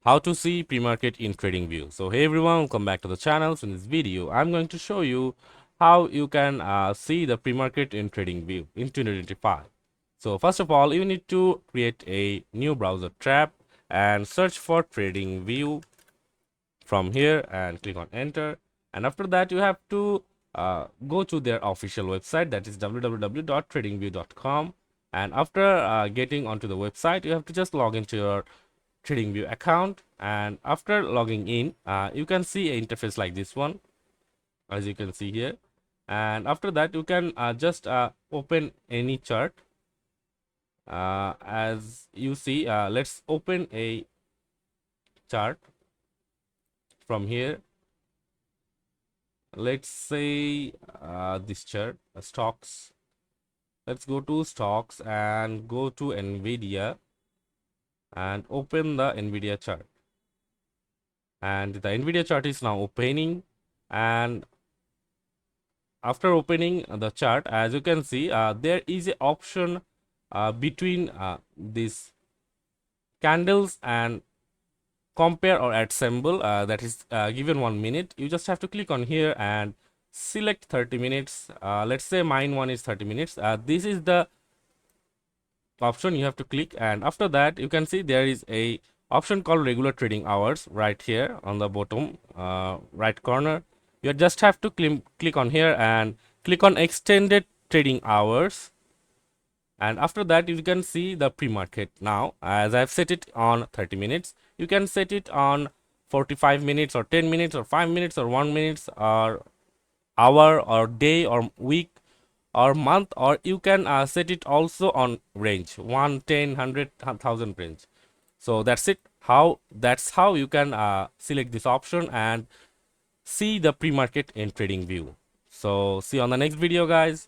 How to see pre-market in TradingView. So hey everyone, welcome back to the channel. So in this video I'm going to show you how you can see the pre-market in TradingView in 2025. So first of all, you need to create a new browser tab and search for TradingView from here and click on enter. And after that you have to go to their official website, that is www.tradingview.com. and after getting onto the website, you have to just log into your TradingView account, and after logging in you can see an interface like this one, as you can see here. And after that you can just open any chart. As you see, let's open a chart from here. Let's say this chart, stocks. Let's go to stocks and go to Nvidia and open the Nvidia chart. And the Nvidia chart is now opening, and after opening the chart, as you can see, there is an option between these candles and compare or add symbol, that is given 1 minute. You just have to click on here and select 30 minutes. Let's say mine one is 30 minutes. This is the option you have to click, and after that you can see there is a option called regular trading hours right here on the bottom right corner. You just have to click on here and click on extended trading hours, and after that you can see the pre-market. Now as I've set it on 30 minutes, you can set it on 45 minutes or 10 minutes or 5 minutes or 1 minute or hour or day or week or month, or you can set it also on range 1, 10, 100, 1000 range. So that's how you can select this option and see the pre-market in TradingView. So see you on the next video, guys.